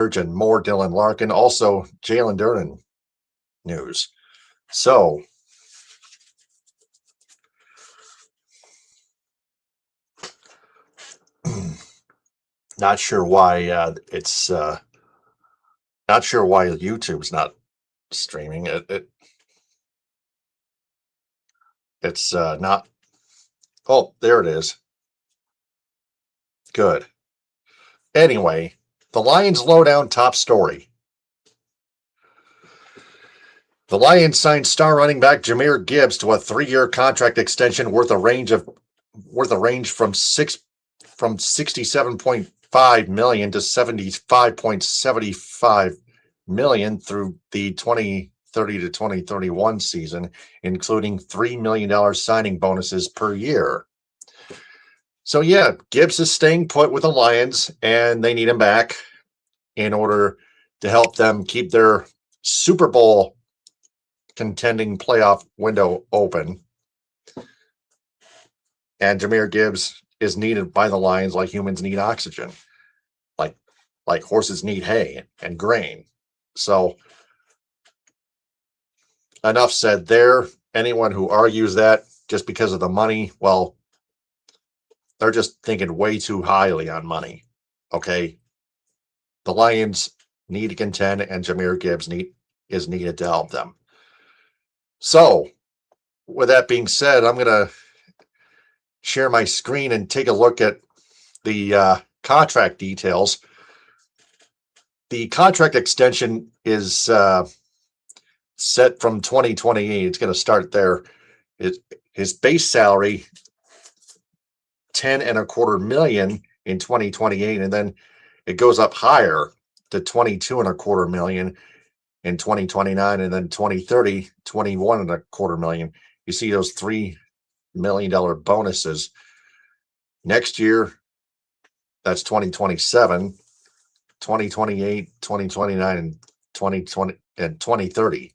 and more Dylan Larkin. Also, Jalen Duren news. So, not sure why it's not sure why YouTube's not streaming it's not. Oh, there it is. Good. Anyway, the Lions lowdown top story. The Lions signed star running back Jahmyr Gibbs to a 3-year contract extension worth a range from 67.5 million to 75.75 million through the 2030 to 2031 season, including $3 million signing bonuses per year. So yeah, Gibbs is staying put with the Lions, and they need him back in order to help them keep their Super Bowl contending playoff window open. And Jahmyr Gibbs is needed by the Lions like humans need oxygen, like horses need hay and grain. So enough said there. Anyone who argues that just because of the money, well, they're just thinking way too highly on money. Okay. The Lions need to contend, and Jahmyr Gibbs is needed to help them. So, with that being said, I'm going to share my screen and take a look at the contract details. The contract extension is set from 2028. It's going to start there. His base salary, $10.25 million in 2028, and then it goes up higher to $22.25 million in 2029, and then 2030, $21.25 million. You see those $3 million bonuses. Next year, that's 2027, 2028, 2029, and 2020 and 2030.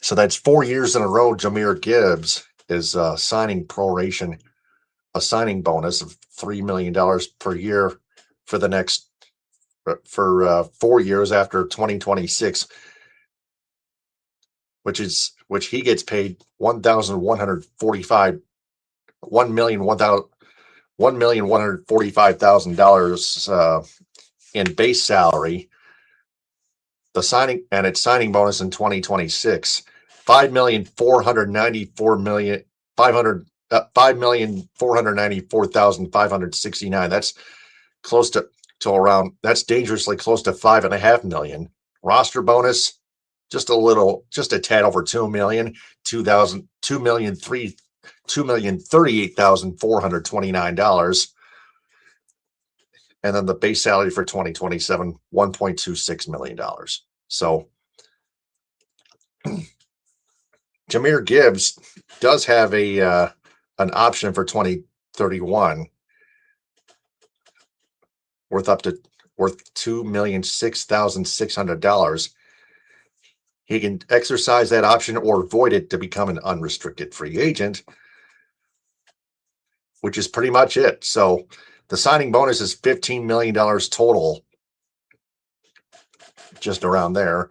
So that's 4 years in a row. Jahmyr Gibbs is signing proration, a signing bonus of $3 million per year for the next 4 years after 2026, which he gets paid $1,145,000 in base salary. The signing and its signing bonus in 2026, $5,494,569. That's close to around. That's dangerously close to $5.5 million. Roster bonus, just a tad over $2 million, $2,038,429. And then the base salary for 2027, $1.26 million. So Jahmyr Gibbs does have an option for 2031 worth $2,006,600. He can exercise that option or void it to become an unrestricted free agent, which is pretty much it. So the signing bonus is $15 million total, just around there.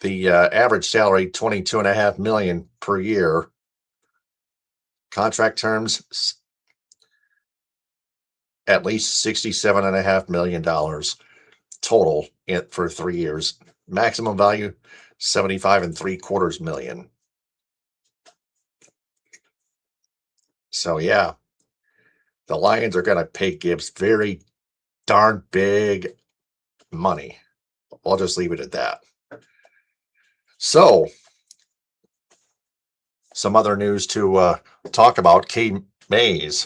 The average salary, $22.5 million per year. Contract terms, at least $67.5 million total for 3 years. Maximum value, $75.75 million. So yeah, the Lions are going to pay Gibbs very darn big money. I'll just leave it at that. So, some other news to talk about. K. Mays,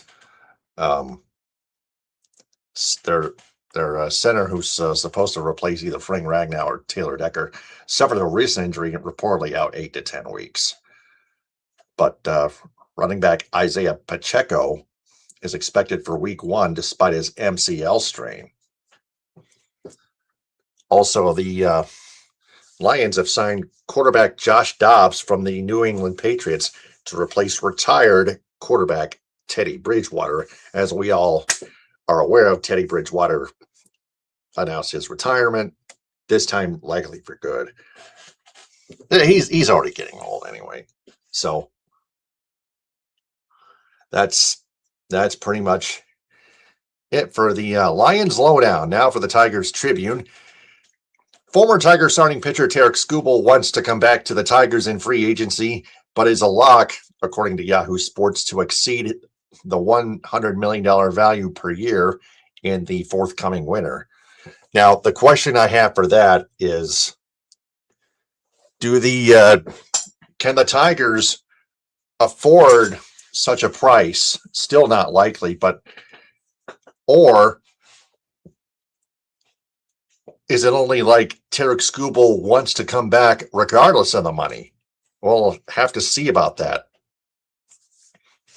their center who's supposed to replace either Frank Ragnow or Taylor Decker, suffered a wrist injury, reportedly out 8 to 10 weeks. But running back Isaiah Pacheco is expected for week 1 despite his MCL strain. Also, the Lions have signed quarterback Josh Dobbs from the New England Patriots to replace retired quarterback Teddy Bridgewater. As we all are aware of, Teddy Bridgewater announced his retirement, this time likely for good. He's already getting old anyway. So that's pretty much it for the Lions lowdown. Now for the Tigers Tribune. Former Tiger starting pitcher Tarik Skubal wants to come back to the Tigers in free agency, but is a lock, according to Yahoo Sports, to exceed the $100 million value per year in the forthcoming winter. Now, the question I have for that is, can the Tigers afford such a price? Still not likely, or is it only like Tarik Skubal wants to come back regardless of the money? We'll have to see about that.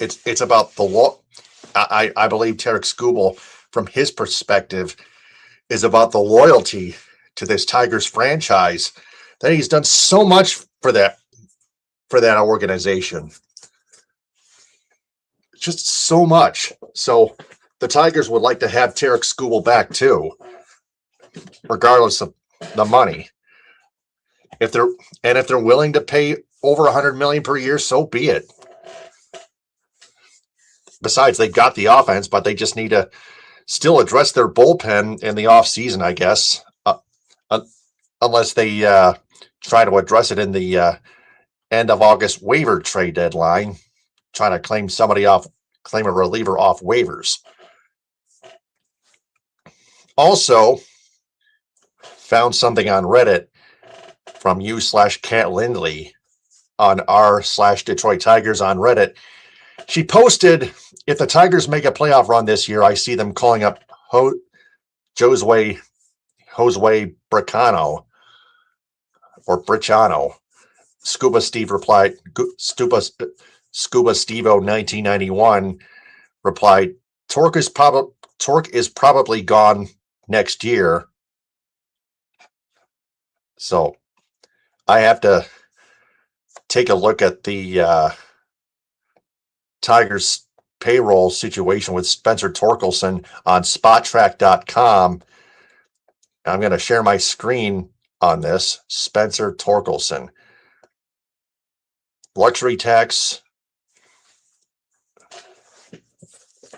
It's about the law. I believe Tarik Skubal, from his perspective, is about the loyalty to this Tigers franchise, that he's done so much for that organization. Just so much. So the Tigers would like to have Tarik Skubal back too, regardless of the money. If they're willing to pay over $100 million per year, so be it. Besides, they've got the offense, but they just need to still address their bullpen in the offseason, I guess, unless they try to address it in the end of August waiver trade deadline, trying to claim a reliever off waivers. Also, found something on Reddit from you/Cat Lindley on r/Detroit Tigers on Reddit. She posted, if the Tigers make a playoff run this year, I see them calling up Josue Bricano or Bricano. Scuba Steve replied, Scuba Stevo 1991 replied, Torque is probably gone next year. So I have to take a look at the Tigers payroll situation with Spencer Torkelson on spottrack.com. I'm going to share my screen on this. Spencer Torkelson. Luxury tax,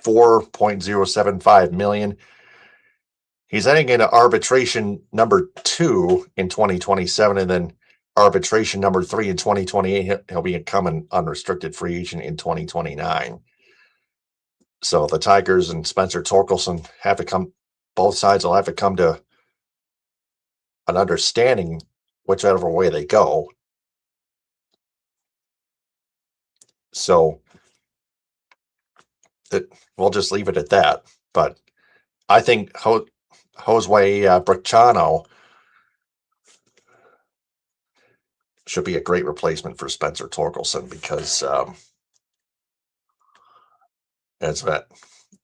$4.075 million. He's heading into arbitration number 2 in 2027, and then arbitration number 3 in 2028. He'll become an unrestricted free agent in 2029. So the Tigers and Spencer Torkelson both sides will have to come to an understanding whichever way they go. So we'll just leave it at that. But I think Josue Bricano should be a great replacement for Spencer Torkelson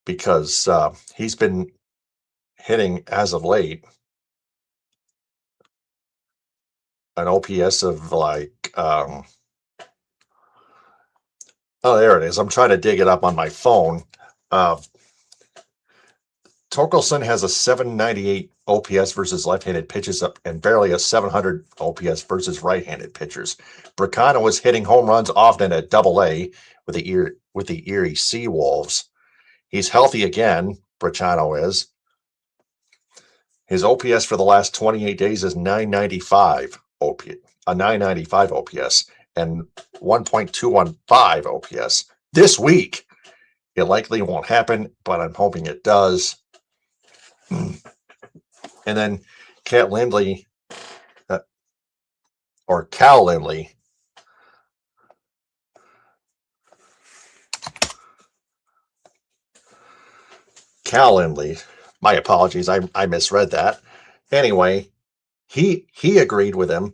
because he's been hitting as of late an OPS of like there it is. I'm trying to dig it up on my phone. Torkelson has a 798 OPS versus left-handed pitches and barely a 700 OPS versus right-handed pitchers. Bricano is hitting home runs often at Double-A with the Erie Seawolves. He's healthy again, Bricano is. His OPS for the last 28 days is 995 OPS and 1.215 OPS. This week, it likely won't happen, but I'm hoping it does. And then Cal Lindley, my apologies, I misread that. Anyway, he agreed with him.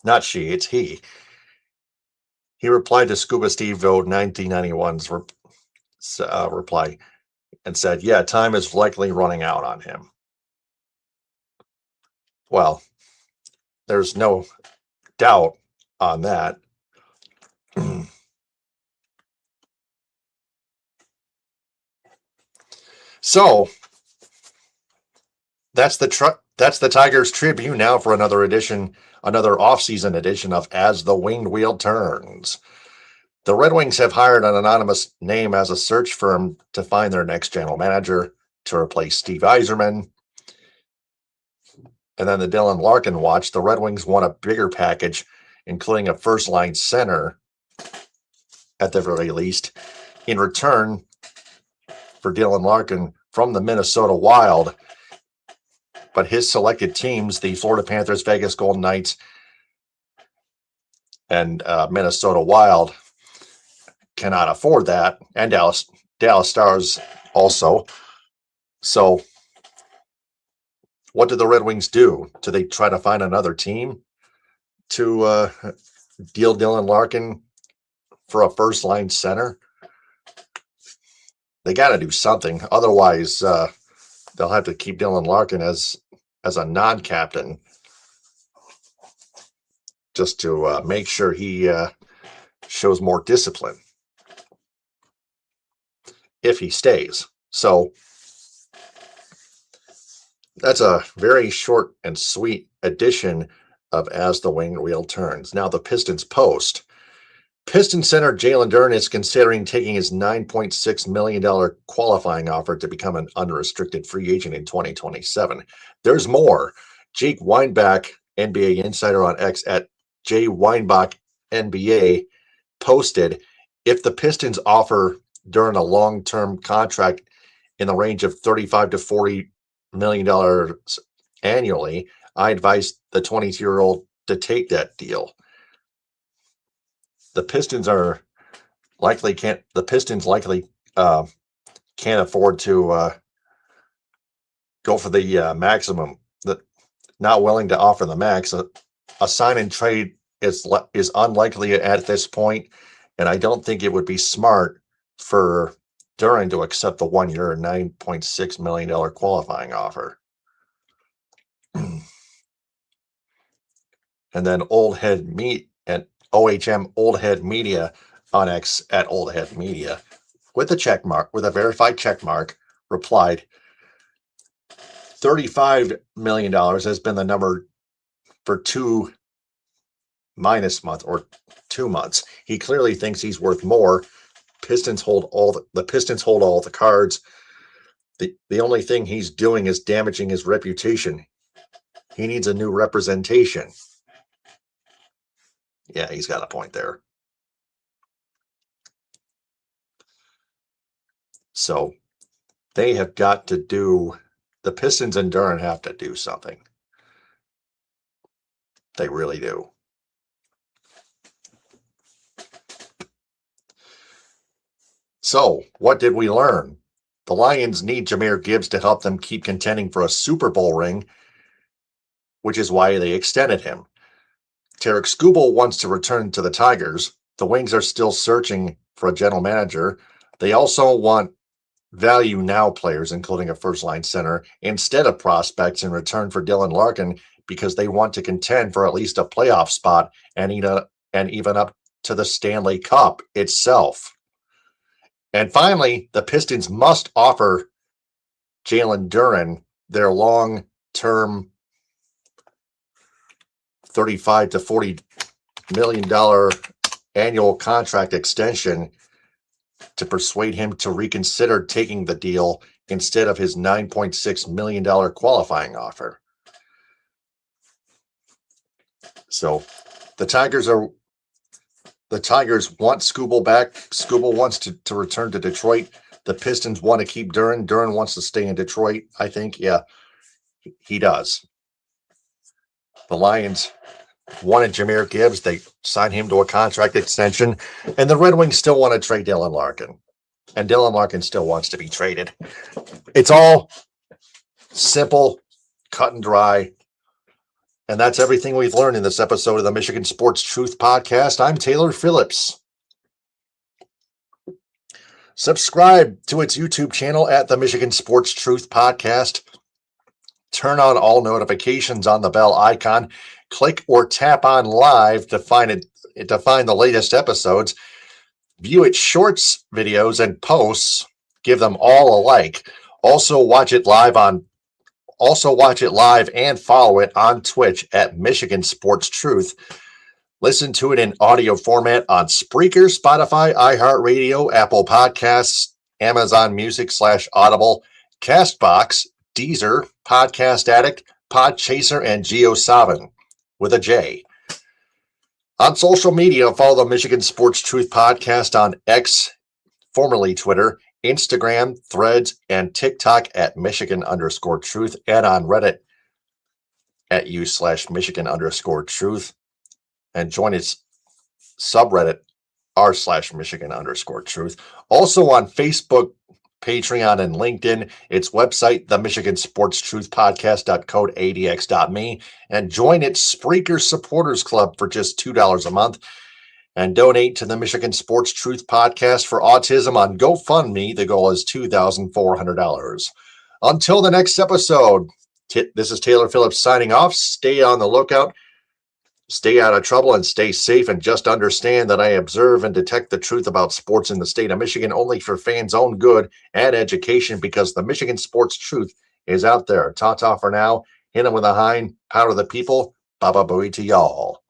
Not she, it's he. He replied to Scuba Steve 1991's reply and said, yeah, time is likely running out on him. Well, there's no doubt on that. So That's the Tigers Tribune now for another off-season edition of As the Winged Wheel Turns. The Red Wings have hired an anonymous name as a search firm to find their next general manager to replace Steve Yzerman. And then the Dylan Larkin watch. The Red Wings want a bigger package, including a first-line center, at the very least, in return for Dylan Larkin from the Minnesota Wild. But his selected teams, the Florida Panthers, Vegas Golden Knights, and Minnesota Wild, cannot afford that, and Dallas Stars also. So what do the Red Wings do? Do they try to find another team to deal Dylan Larkin for a first-line center? They got to do something. Otherwise, they'll have to keep Dylan Larkin as a non-captain just to make sure he shows more discipline if he stays. So that's a very short and sweet edition of As the Winged Wheel Turns. Now the Pistons Post. Pistons center Jalen Duren is considering taking his $9.6 million qualifying offer to become an unrestricted free agent in 2027. There's more. Jake Weinbach, NBA insider on X at J Weinbach NBA, posted, if the Pistons offer Duren a long-term contract in the range of $35 to $40 million annually, I advise the 22-year-old to take that deal. The Pistons likely can't afford to go for the maximum. Not willing to offer the max. A sign and trade is unlikely at this point, and I don't think it would be smart for Duren to accept the 1 year $9.6 million qualifying offer. And then OHM Old Head Media on X at Old Head Media with a verified check mark, replied, $35 million has been the number for 2 months. He clearly thinks he's worth more. The Pistons hold all the cards. The only thing he's doing is damaging his reputation. He needs a new representation. Yeah, he's got a point there. So they have got to the Pistons and Duren have to do something. They really do. So what did we learn? The Lions need Jahmyr Gibbs to help them keep contending for a Super Bowl ring, which is why they extended him. Tarik Skubal wants to return to the Tigers. The Wings are still searching for a general manager. They also want value now players, including a first-line center, instead of prospects in return for Dylan Larkin, because they want to contend for at least a playoff spot and even up to the Stanley Cup itself. And finally, the Pistons must offer Jalen Duren their long-term $35 to $40 million annual contract extension to persuade him to reconsider taking the deal instead of his $9.6 million qualifying offer. So the Tigers want Skubal back. Skubal wants to return to Detroit. The Pistons want to keep Duren. Duren wants to stay in Detroit, I think. Yeah, he does. The Lions wanted Jahmyr Gibbs. They signed him to a contract extension. And the Red Wings still want to trade Dylan Larkin. And Dylan Larkin still wants to be traded. It's all simple, cut and dry. And that's everything we've learned in this episode of the Michigan Sports Truth Podcast. I'm Taylor Phillips. Subscribe to its YouTube channel at the Michigan Sports Truth Podcast. Turn on all notifications on the bell icon. Click or tap on live to find the latest episodes. View its shorts, videos, and posts. Give them all a like. Also, watch it live on Also watch it live and follow it on Twitch at Michigan Sports Truth. Listen to it in audio format on Spreaker, Spotify, iHeartRadio, Apple Podcasts, Amazon Music /Audible, Castbox, Deezer, Podcast Addict, Podchaser, and GeoSavin with a J. On social media, follow the Michigan Sports Truth Podcast on X, formerly Twitter, Instagram, Threads, and TikTok at Michigan_Truth, and on Reddit at u/Michigan_Truth. And join its subreddit r/Michigan_Truth. Also on Facebook, Patreon, and LinkedIn. Its website, the Michigan Sports Truth Podcast.codeadx.me, and join its Spreaker Supporters Club for just $2 a month. And donate to the Michigan Sports Truth Podcast for Autism on GoFundMe. The goal is $2,400. Until the next episode, this is Taylor Phillips signing off. Stay on the lookout. Stay out of trouble and stay safe, and just understand that I observe and detect the truth about sports in the state of Michigan only for fans' own good and education, because the Michigan Sports Truth is out there. Ta-ta for now. Hit 'em with a hind. Power to the people. Baba booey to y'all.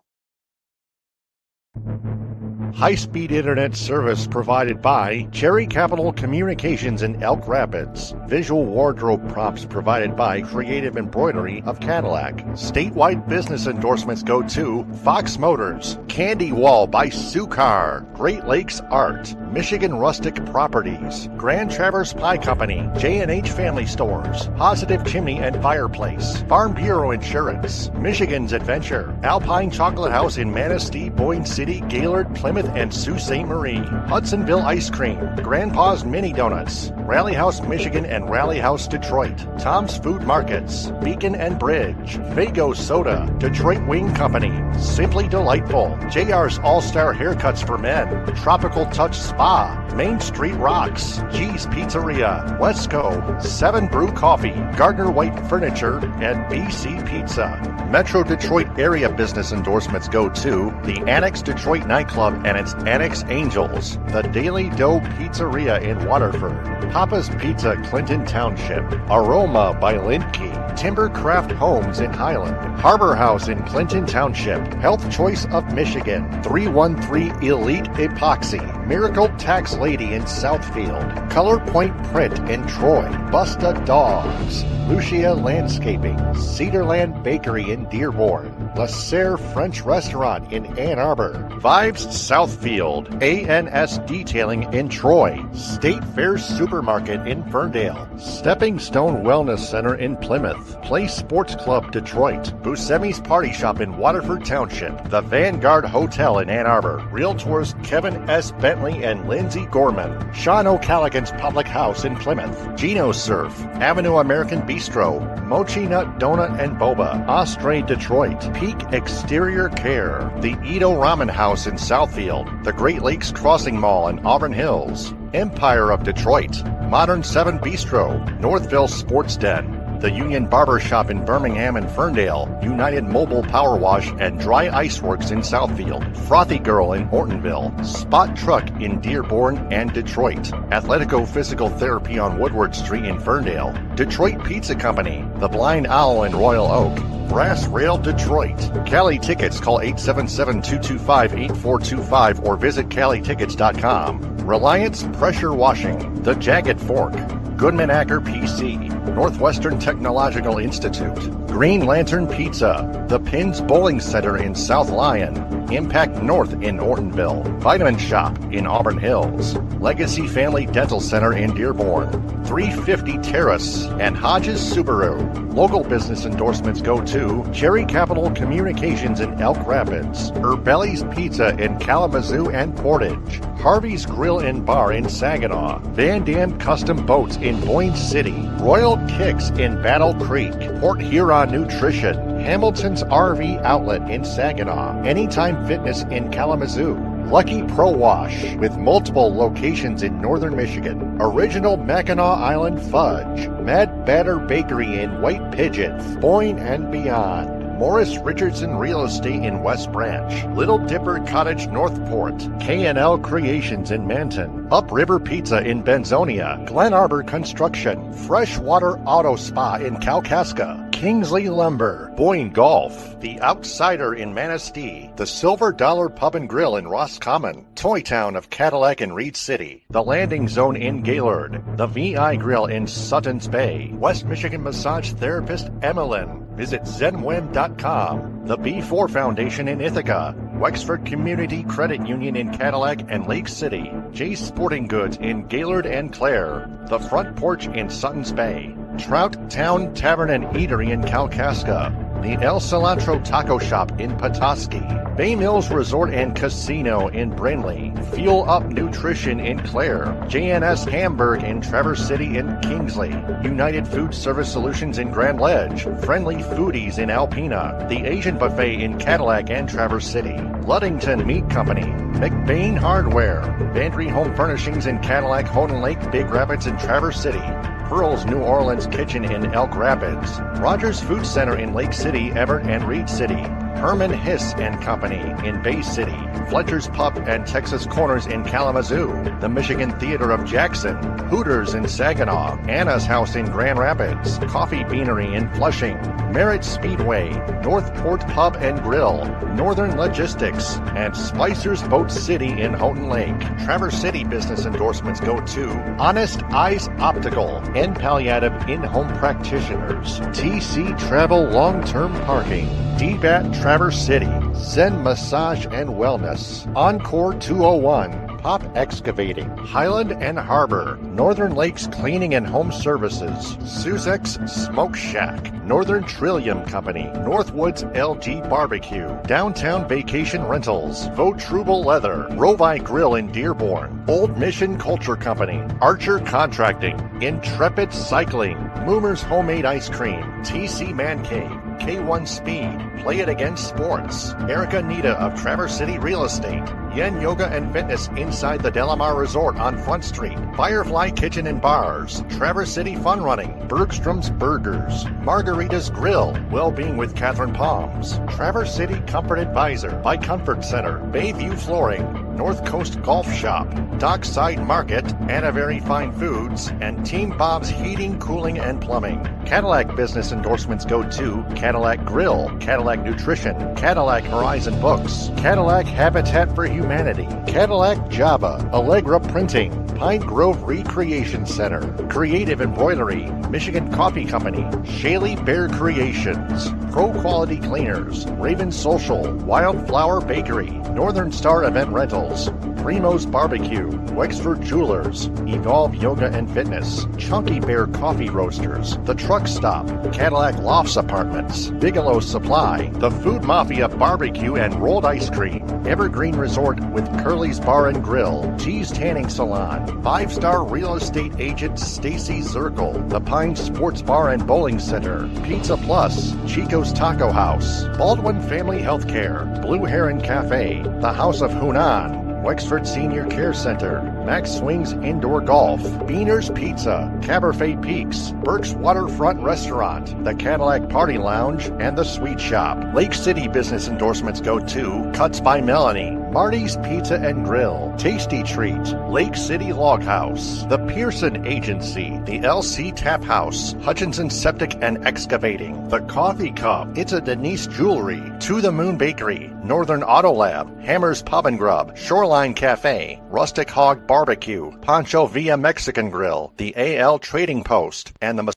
High-speed internet service provided by Cherry Capital Communications in Elk Rapids. Visual wardrobe props provided by Creative Embroidery of Cadillac. Statewide business endorsements go to Fox Motors, Candy Wall by Sukar, Great Lakes Art, Michigan Rustic Properties, Grand Traverse Pie Company, J&H Family Stores, Positive Chimney and Fireplace, Farm Bureau Insurance, Michigan's Adventure, Alpine Chocolate House in Manistee, Boyne City, Gaylord, Plymouth, and Sault Ste. Marie, Hudsonville Ice Cream, Grandpa's Mini Donuts, Rally House Michigan and Rally House Detroit, Tom's Food Markets, Beacon and Bridge, Fago Soda, Detroit Wing Company, Simply Delightful, JR's All-Star Haircuts for Men, Tropical Touch Spa, Main Street Rocks, G's Pizzeria, Wesco, 7 Brew Coffee, Gardner White Furniture, and BC Pizza. Metro Detroit area business endorsements go to the Annex Detroit Nightclub and its Annex Angels, the Daily Dough Pizzeria in Waterford, Papa's Pizza Clinton Township, Aroma by Lindke, Timbercraft Homes in Highland, Harbor House in Clinton Township, Health Choice of Michigan, 313 Elite Epoxy, Miracle Tax Lady in Southfield, Color Point Print in Troy, Busta Dogs, Lucia Landscaping, Cedarland Bakery in Dearborn, La Serre French Restaurant in Ann Arbor, Vibes Southfield, ANS Detailing in Troy, State Fair Supermarket in Ferndale, Stepping Stone Wellness Center in Plymouth, Play Sports Club Detroit, Buscemi's Party Shop in Waterford Township, the Vanguard Hotel in Ann Arbor, Realtors Kevin S. Bentley and Lindsay Gorman, Sean O'Callaghan's Public House in Plymouth, Gino Surf, Avenue American Bistro, Mochi Nut Donut and Boba, Ostre Detroit, Peak Exterior Care, the Edo Ramen House in Southfield, the Great Lakes Crossing Mall in Auburn Hills, Empire of Detroit, Modern 7 Bistro, Northville Sports Den, the Union Barber Shop in Birmingham and Ferndale, United Mobile Power Wash and Dry Ice Works in Southfield, Frothy Girl in Ortonville, Spot Truck in Dearborn and Detroit, Athletico Physical Therapy on Woodward Street in Ferndale, Detroit Pizza Company, The Blind Owl in Royal Oak, Brass Rail Detroit. Cali Tickets, call 877-225-8425 or visit CaliTickets.com. Reliance Pressure Washing, The Jagged Fork, Goodman Acker PC, Northwestern Technological Institute, Green Lantern Pizza, The Pins Bowling Center in South Lyon, Impact North in Ortonville, Vitamin Shop in Auburn Hills, Legacy Family Dental Center in Dearborn, 350 Terrace, and Hodges Subaru. Local business endorsements go to Cherry Capital Communications in Elk Rapids, Urbelli's Pizza in Kalamazoo and Portage, Harvey's Grill and Bar in Saginaw, Van Dam Custom Boats in Boyne City, Royal Kicks in Battle Creek, Port Huron Nutrition, Hamilton's RV Outlet in Saginaw, Anytime Fitness in Kalamazoo, Lucky Pro Wash with multiple locations in northern Michigan, Original Mackinac Island Fudge, Mad Batter Bakery in White Pigeon, Boyne and beyond, Morris Richardson Real Estate in West Branch, Little Dipper Cottage Northport, K&L Creations in Manton, Upriver Pizza in Benzonia, Glen Arbor Construction, Freshwater Auto Spa in Kalkaska, Kingsley Lumber, Boyne Golf, The Outsider in Manistee, the Silver Dollar Pub and Grill in Roscommon, Toy Town of Cadillac and Reed City, the Landing Zone in Gaylord, the VI Grill in Suttons Bay, West Michigan Massage Therapist Emmeline. Visit zenwim.com, the B4 Foundation in Ithaca, Wexford Community Credit Union in Cadillac and Lake City, Jay's Sporting Goods in Gaylord and Clare, the Front Porch in Suttons Bay, Trout Town Tavern and Eatery in Kalkaska, the El Cilantro Taco Shop in Petoskey, Bay Mills Resort and Casino in Brindley, Fuel Up Nutrition in Clare, JNS Hamburg in Traverse City and Kingsley, United Food Service Solutions in Grand Ledge, Friendly Foodies in Alpena, the Asian Buffet in Cadillac and Traverse City, Luddington Meat Company, McBain Hardware, Bandry Home Furnishings in Cadillac, Houghton Lake, Big Rapids, and Traverse City, Pearl's New Orleans Kitchen in Elk Rapids, Rogers Food Center in Lake City, Everett, and Reed City, Herman Hiss and Company in Bay City, Fletcher's Pub and Texas Corners in Kalamazoo, the Michigan Theater of Jackson, Hooters in Saginaw, Anna's House in Grand Rapids, Coffee Beanery in Flushing, Merritt Speedway, Northport Pub and Grill, Northern Logistics, and Spicer's Boat City in Houghton Lake. Traverse City business endorsements go to Honest Eyes Optical and Palliative In-Home Practitioners, TC Travel Long-Term Parking, DBAT Traverse City, Zen Massage and Wellness, Encore 201, Pop Excavating, Highland and Harbor, Northern Lakes Cleaning and Home Services, Suzek's Smoke Shack, Northern Trillium Company, Northwoods LG Barbecue, Downtown Vacation Rentals, Vautrubel Leather, Rovi Grill in Dearborn, Old Mission Culture Company, Archer Contracting, Intrepid Cycling, Moomer's Homemade Ice Cream, TC Man Cave, K1 Speed, Play It Again Sports, Erica Nita of Traverse City Real Estate, Yen Yoga and Fitness inside the Delamar Resort on Front Street, Firefly Kitchen and Bars, Traverse City Fun Running, Bergstrom's Burgers, Margarita's Grill, Wellbeing with Catherine Palms, Traverse City Comfort Advisor by Comfort Center, Bayview Flooring, North Coast Golf Shop, Dockside Market, Anna Very Fine Foods, and Team Bob's Heating, Cooling, and Plumbing. Cadillac business endorsements go to Cadillac Grill, Cadillac Nutrition, Cadillac Horizon Books, Cadillac Habitat for Humanity, Cadillac Java, Allegra Printing, Pine Grove Recreation Center, Creative Embroidery, Michigan Coffee Company, Shaley Bear Creations, Pro Quality Cleaners, Raven Social, Wildflower Bakery, Northern Star Event Rentals, Primo's Barbecue, Wexford Jewelers, Evolve Yoga and Fitness, Chunky Bear Coffee Roasters, The Truck Stop, Cadillac Lofts Apartments, Bigelow Supply, The Food Mafia Barbecue and Rolled Ice Cream, Evergreen Resort with Curly's Bar and Grill, Cheese Tanning Salon, 5-star real estate agent Stacy Zirkle, The Pine Sports Bar and Bowling Center, Pizza Plus, Chico's Taco House, Baldwin Family Healthcare, Blue Heron Cafe, The House of Hunan, Wexford Senior Care Center, Max Swings Indoor Golf, Beaner's Pizza, Cabernet Peaks, Burke's Waterfront Restaurant, the Cadillac Party Lounge, and the Sweet Shop. Lake City business endorsements go to Cuts by Melanie, Marty's Pizza and Grill, Tasty Treat, Lake City Log House, the Pearson Agency, the LC Tap House, Hutchinson Septic and Excavating, the Coffee Cup, It's a Denise Jewelry, To the Moon Bakery, Northern Auto Lab, Hammer's Pub and Grub, Shoreline Cafe, Rustic Hog Barbecue, Pancho Villa Mexican Grill, the AL Trading Post, and the